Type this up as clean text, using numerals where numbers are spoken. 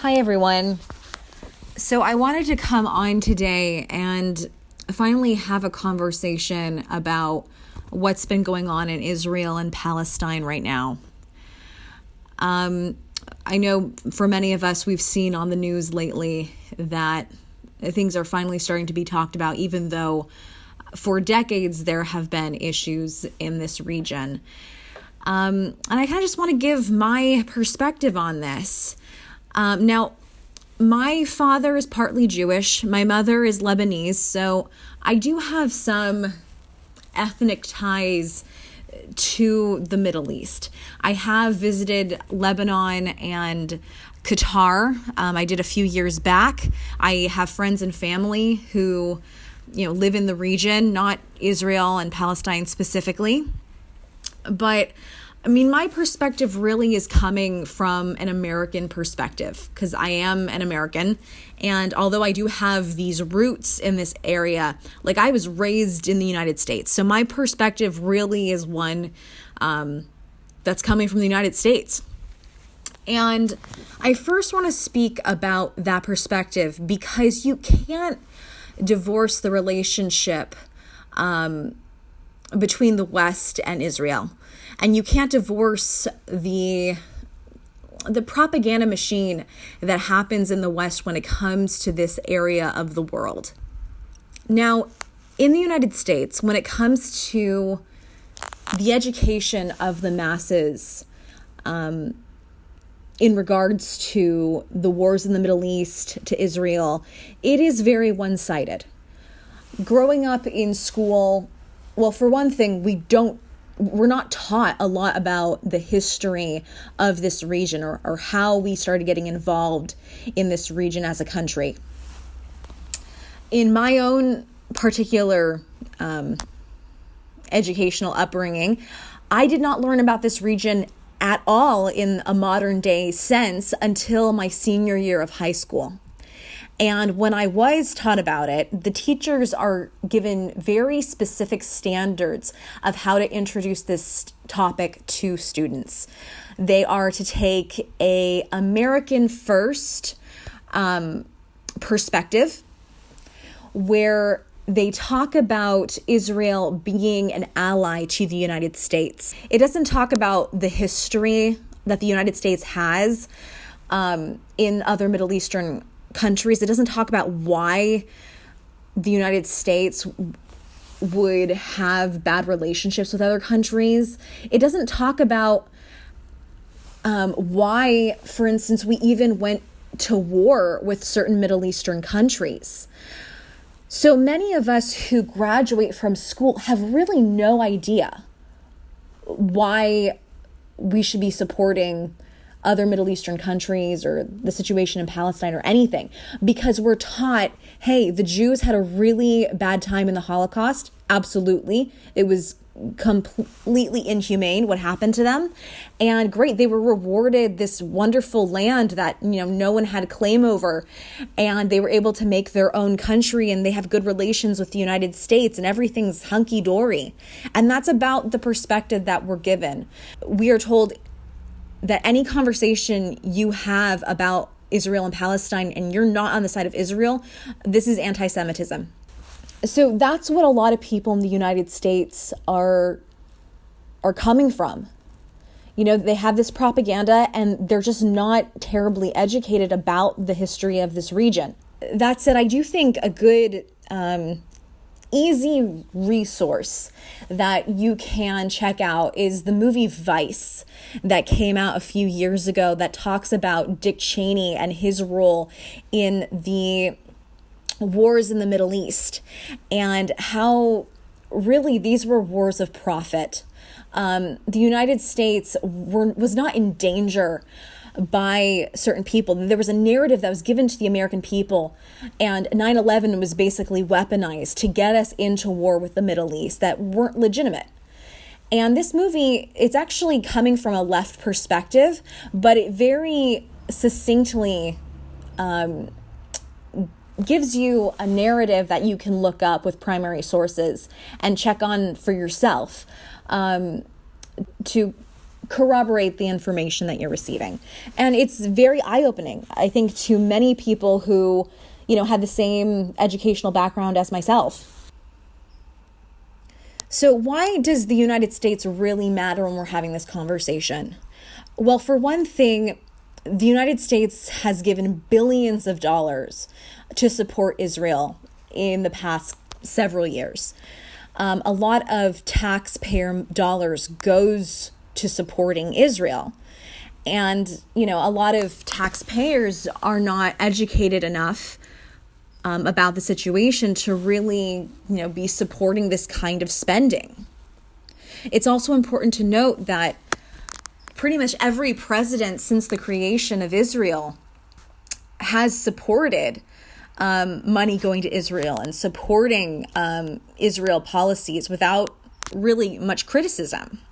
Hi, everyone. So I wanted to come on today and finally have a conversation about what's been going on in Israel and Palestine right now. I know for many of us, we've seen on the news lately that things are finally starting to be talked about, even though for decades there have been issues in this region. And I kind of just want to give my perspective on this. Now, my father is partly Jewish. My mother is Lebanese, so I do have some ethnic ties to the Middle East. I have visited Lebanon and Qatar. I did a few years back. I have friends and family who, live in the region, not Israel and Palestine specifically. But my perspective really is coming from an American perspective because I am an American. And although I do have these roots in this area, I was raised in the United States. So my perspective really is one that's coming from the United States. And I first want to speak about that perspective because you can't divorce the relationship between the West and Israel. And you can't divorce the propaganda machine that happens in the West when it comes to this area of the world. Now, in the United States, when it comes to the education of the masses, in regards to the wars in the Middle East, to Israel, it is very one-sided. Growing up in school, well, for one thing, we're not taught a lot about the history of this region or how we started getting involved in this region as a country. In my own particular educational upbringing, I did not learn about this region at all in a modern day sense until my senior year of high school. And when I was taught about it, the teachers are given very specific standards of how to introduce this topic to students. They are to take a American first perspective where they talk about Israel being an ally to the United States. It doesn't talk about the history that the United States has in other Middle Eastern countries. It doesn't talk about why the United States would have bad relationships with other countries. It doesn't talk about why, for instance, we even went to war with certain Middle Eastern countries. So many of us who graduate from school have really no idea why we should be supporting other Middle Eastern countries or the situation in Palestine or anything, because we're taught, hey, the Jews had a really bad time in the Holocaust. Absolutely. It was completely inhumane what happened to them. And great, they were rewarded this wonderful land that, no one had a claim over. And they were able to make their own country and they have good relations with the United States and everything's hunky-dory. And that's about the perspective that we're given. We are told that any conversation you have about Israel and Palestine and you're not on the side of Israel, this is anti-Semitism. So that's what a lot of people in the United States are coming from. They have this propaganda and they're just not terribly educated about the history of this region. That said, I do think a good easy resource that you can check out is the movie Vice that came out a few years ago that talks about Dick Cheney and his role in the wars in the Middle East and how really these were wars of profit. The United States was not in danger by certain people. There was a narrative that was given to the American people, and 9/11 was basically weaponized to get us into war with the Middle East that weren't legitimate. And this movie, it's actually coming from a left perspective, but it very succinctly gives you a narrative that you can look up with primary sources and check on for yourself to corroborate the information that you're receiving. And it's very eye-opening, I think, to many people who, had the same educational background as myself. So why does the United States really matter when we're having this conversation? Well, for one thing, the United States has given billions of dollars to support Israel in the past several years. A lot of taxpayer dollars goes to supporting Israel. And, a lot of taxpayers are not educated enough about the situation to really, be supporting this kind of spending. It's also important to note that pretty much every president since the creation of Israel has supported money going to Israel and supporting Israel policies without really much criticism.